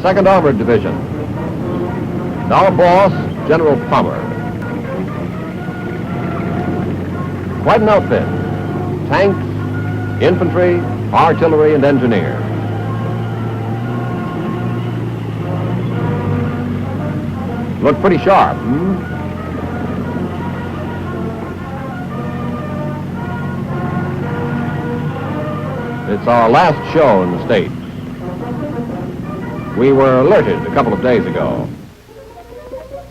2nd Armored Division. And our boss, General Palmer. Quite an outfit. Tanks, infantry, artillery, and engineers. Look pretty sharp, It's our last show in the States. We were alerted a couple of days ago.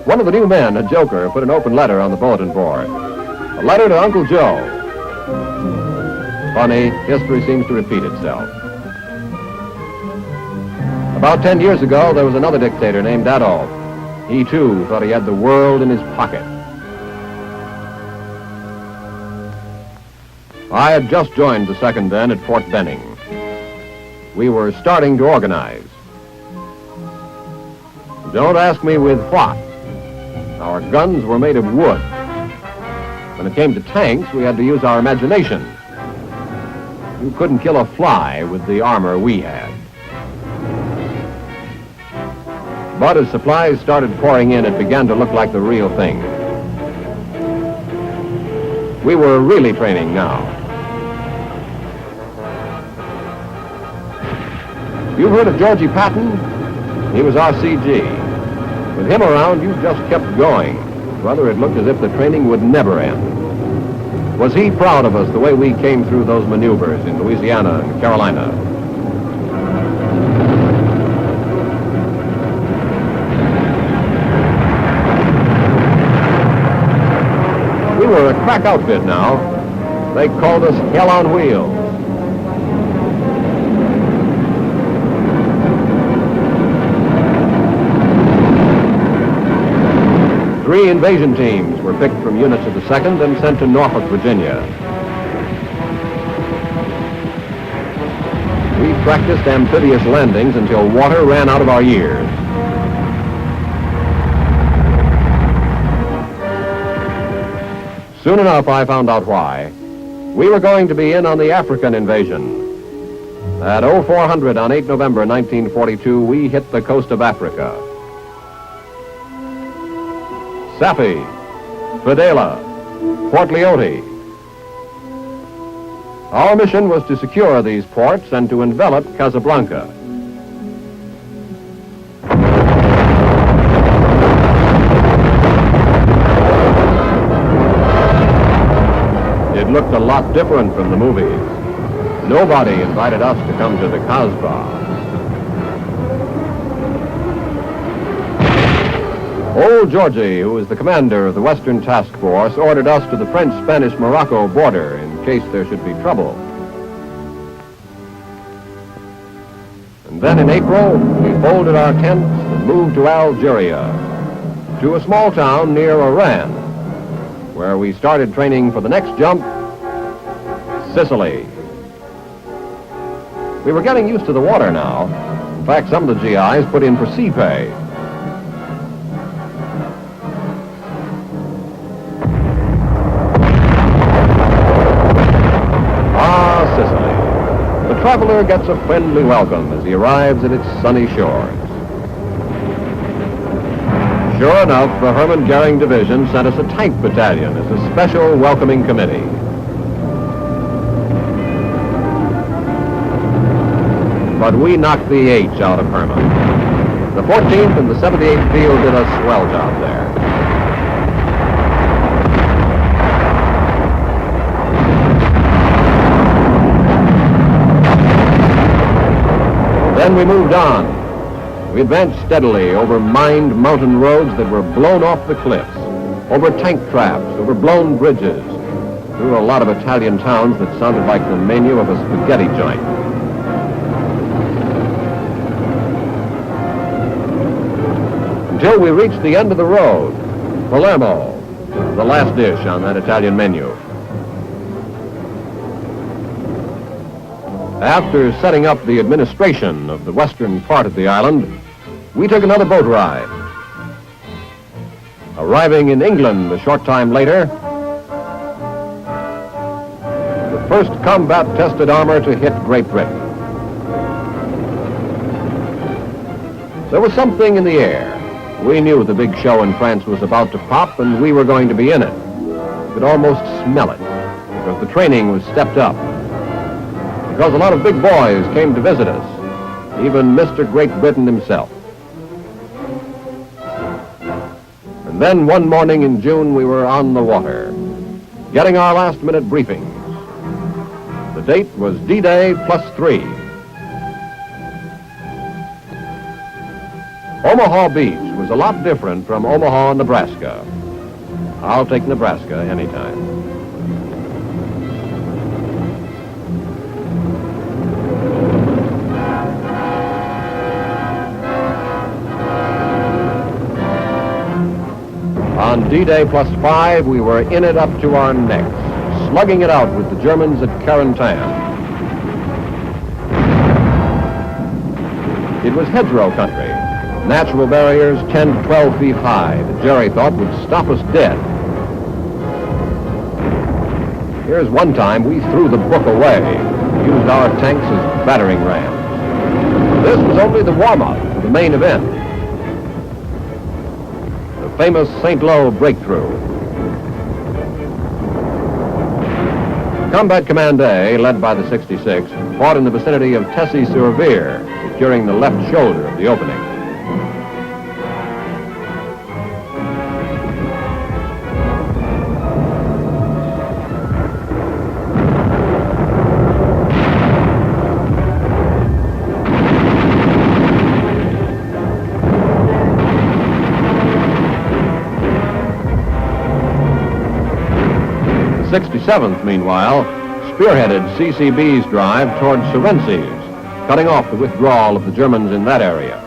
One of the new men, a joker, put an open letter on the bulletin board. A letter to Uncle Joe. Funny, history seems to repeat itself. About 10 years ago, there was another dictator named Adolf. He, too, thought he had the world in his pocket. I had just joined the 2nd then at Fort Benning. We were starting to organize. Don't ask me with what. Our guns were made of wood. When it came to tanks, we had to use our imagination. You couldn't kill a fly with the armor we had. But as supplies started pouring in, it began to look like the real thing. We were really training now. You've heard of Georgie Patton? He was our CG. With him around, you just kept going. Rather, it looked as if the training would never end. Was he proud of us the way we came through those maneuvers in Louisiana and Carolina? We were a crack outfit now. They called us Hell on Wheels. Three invasion teams were picked from units of the 2nd and sent to Norfolk, Virginia. We practiced amphibious landings until water ran out of our ears. Soon enough, I found out why. We were going to be in on the African invasion. At 0400 on 8 November 1942, we hit the coast of Africa. Safi, Fadela, Port Leote. Our mission was to secure these ports and to envelop Casablanca. It looked a lot different from the movies. Nobody invited us to come to the Kasbah. Old Georgie, who was the commander of the Western Task Force, ordered us to the French-Spanish-Morocco border in case there should be trouble. And then in April, we folded our tents and moved to Algeria, to a small town near Oran, where we started training for the next jump, Sicily. We were getting used to the water now. In fact, some of the GIs put in for sea pay. The traveler gets a friendly welcome as he arrives at its sunny shores. Sure enough, the Hermann Goering Division sent us a tank battalion as a special welcoming committee. But we knocked the H out of Hermann. The 14th and the 78th Field did a swell job there. Then we moved on. We advanced steadily over mined mountain roads that were blown off the cliffs, over tank traps, over blown bridges, through a lot of Italian towns that sounded like the menu of a spaghetti joint. Until we reached the end of the road, Palermo, the last dish on that Italian menu. After setting up the administration of the western part of the island, we took another boat ride. Arriving in England a short time later, the first combat-tested armor to hit Great Britain. There was something in the air. We knew the big show in France was about to pop, and we were going to be in it. You could almost smell it, because the training was stepped up. Because a lot of big boys came to visit us, even Mr. Great Britain himself. And then one morning in June, we were on the water, getting our last-minute briefings. The date was D-Day +3. Omaha Beach was a lot different from Omaha, Nebraska. I'll take Nebraska anytime. On D-Day +5, we were in it up to our necks, slugging it out with the Germans at Carentan. It was hedgerow country. Natural barriers 10 to 12 feet high that Jerry thought would stop us dead. Here's one time we threw the book away, used our tanks as battering rams. This was only the warm-up for the main event. The famous St. Lo breakthrough. Combat Command A, led by the 66, fought in the vicinity of Tessy-sur-Vire, securing the left shoulder of the opening. The 67th, meanwhile, spearheaded CCB's drive toward Surences, cutting off the withdrawal of the Germans in that area.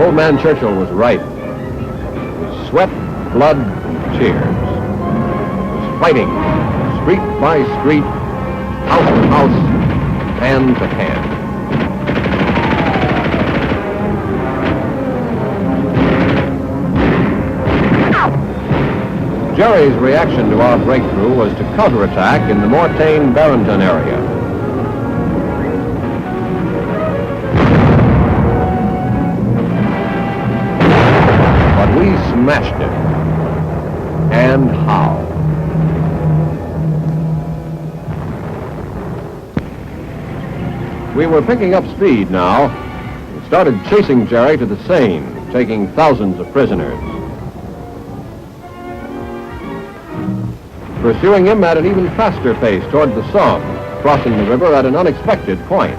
Old man Churchill was right. It was sweat, blood, and tears. It was fighting, street by street, house to house, hand to hand. Jerry's reaction to our breakthrough was to counterattack in the Mortain-Barrington area. But we smashed it. And how? We were picking up speed now. We started chasing Jerry to the Seine, taking thousands of prisoners. Pursuing him at an even faster pace toward the Somme, crossing the river at an unexpected point.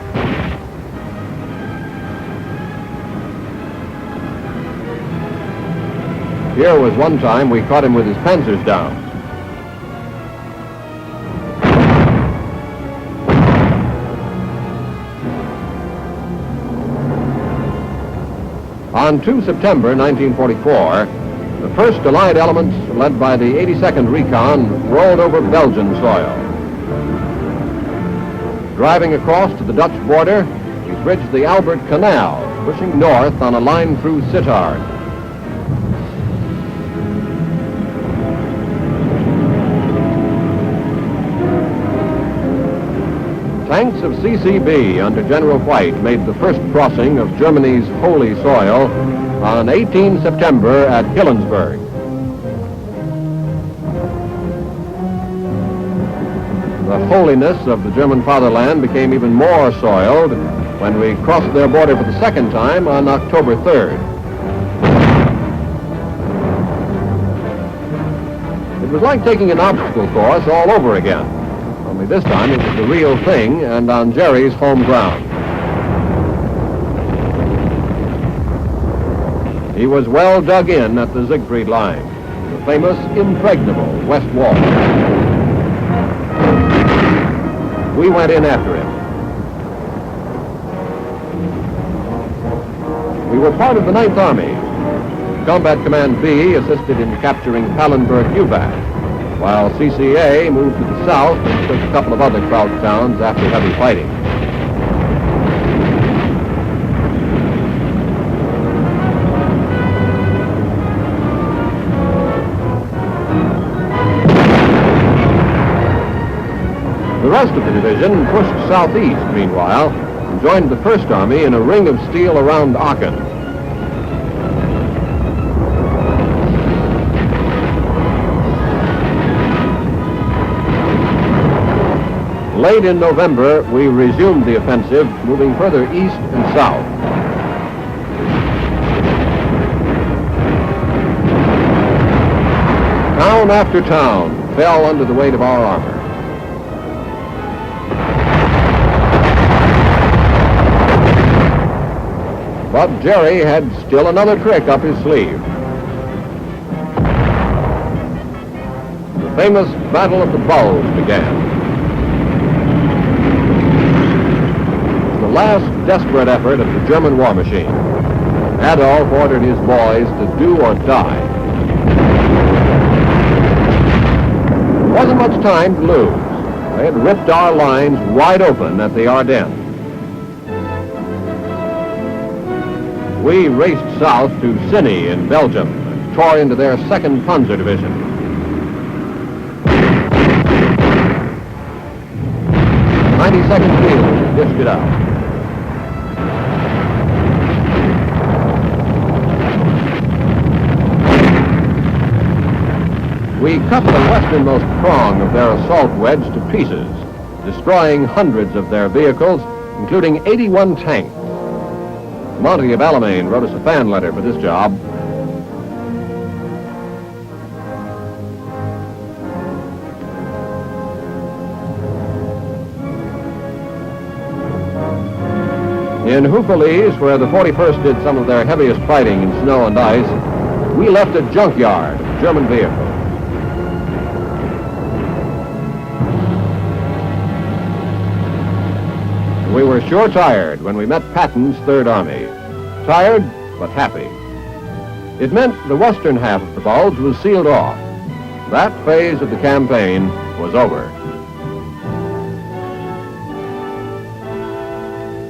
Here was one time we caught him with his panzers down. On 2 September 1944, the first Allied elements, led by the 82nd Recon, rolled over Belgian soil. Driving across to the Dutch border, we bridged the Albert Canal, pushing north on a line through Sittard. Tanks of CCB under General White made the first crossing of Germany's holy soil on 18 September at Hillensburg. The holiness of the German fatherland became even more soiled when we crossed their border for the second time on October 3rd. It was like taking an obstacle course all over again, only this time it was the real thing and on Jerry's home ground. He was well dug in at the Siegfried Line, the famous impregnable West Wall. We went in after him. We were part of the 9th Army. Combat Command B assisted in capturing Pallenberg-Uvac, while CCA moved to the south and took a couple of other crouch towns after heavy fighting. The rest of the division pushed southeast, meanwhile, and joined the First Army in a ring of steel around Aachen. Late in November, we resumed the offensive, moving further east and south. Town after town fell under the weight of our armor. But Jerry had still another trick up his sleeve. The famous Battle of the Bulge began. The last desperate effort of the German war machine. Adolf ordered his boys to do or die. There wasn't much time to lose. They had ripped our lines wide open at the Ardennes. We raced south to Ciney in Belgium and tore into their 2nd Panzer Division. The 92nd Field dished it out. We cut the westernmost prong of their assault wedge to pieces, destroying hundreds of their vehicles, including 81 tanks. Monty of Alamein wrote us a fan letter for this job. In Houffalize, where the 41st did some of their heaviest fighting in snow and ice, we left a junkyard of German vehicles. We were sure tired when we met Patton's Third Army. Tired, but happy. It meant the western half of the Bulge was sealed off. That phase of the campaign was over.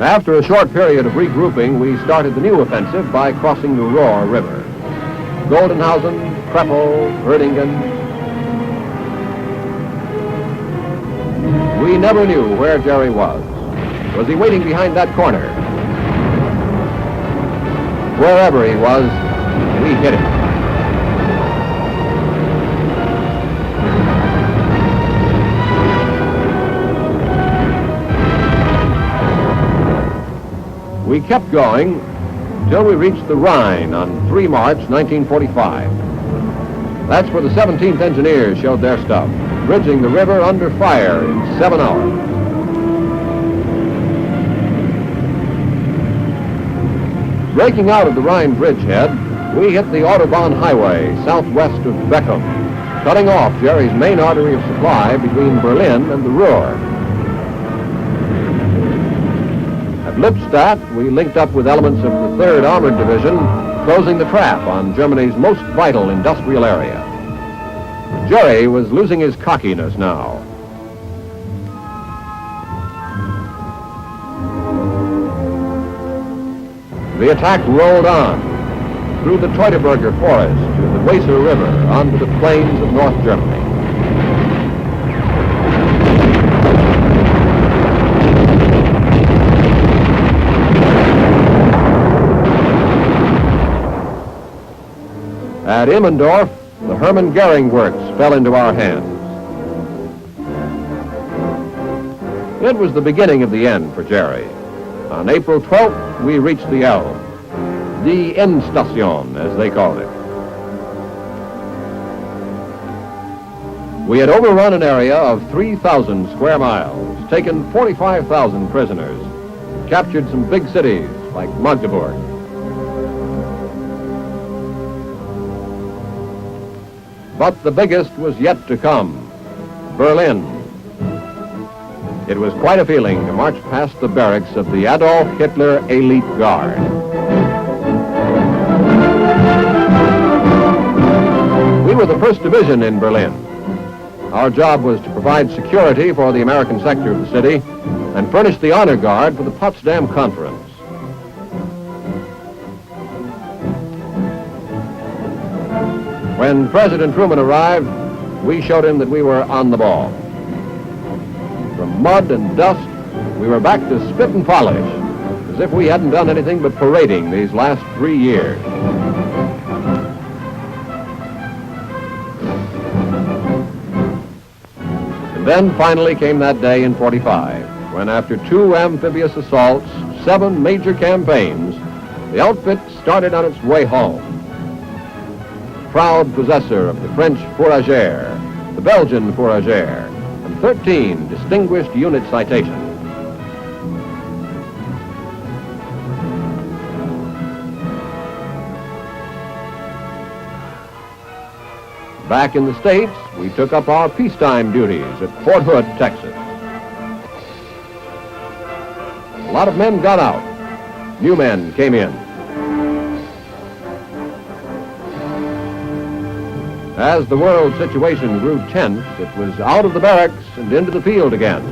After a short period of regrouping, we started the new offensive by crossing the Rohr River. Goldenhausen, Kreppel, Erdingen. We never knew where Jerry was. Was he waiting behind that corner? Wherever he was, we hit him. We kept going until we reached the Rhine on 3 March 1945. That's where the 17th Engineers showed their stuff, bridging the river under fire in 7 hours. Breaking out of the Rhine bridgehead, we hit the Autobahn highway southwest of Beckum, cutting off Jerry's main artery of supply between Berlin and the Ruhr. At Lippstadt, we linked up with elements of the 3rd Armored Division, closing the trap on Germany's most vital industrial area. Jerry was losing his cockiness now. The attack rolled on, through the Teutoburger forest to the Weser River, onto the plains of North Germany. At Immendorf, the Hermann Goering Works fell into our hands. It was the beginning of the end for Jerry. On April 12th, we reached the Elbe, the Endstation, as they called it. We had overrun an area of 3,000 square miles, taken 45,000 prisoners, captured some big cities like Magdeburg. But the biggest was yet to come, Berlin. It was quite a feeling to march past the barracks of the Adolf Hitler Elite Guard. We were the 1st Division in Berlin. Our job was to provide security for the American sector of the city and furnish the honor guard for the Potsdam Conference. When President Truman arrived, we showed him that we were on the ball. from mud and dust, we were back to spit and polish, as if we hadn't done anything but parading these last 3 years. And then finally came that day in '45, when after 2 amphibious assaults, 7 major campaigns, the outfit started on its way home. Proud possessor of the French Fourragère, the Belgian Fourragère, and 13 distinguished unit citations. Back in the States, we took up our peacetime duties at Fort Hood, Texas. A lot of men got out. New men came in. As the world situation grew tense, it was out of the barracks and into the field again.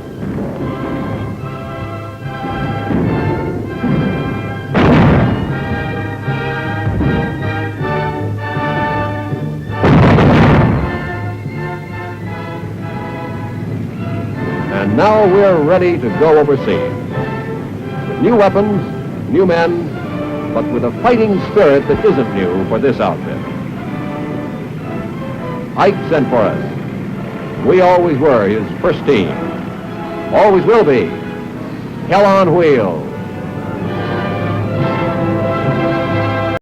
And now we're ready to go overseas. With new weapons, new men, but with a fighting spirit that isn't new for this outfit. Ike sent for us. We always were his first team. Always will be. Hell on wheels.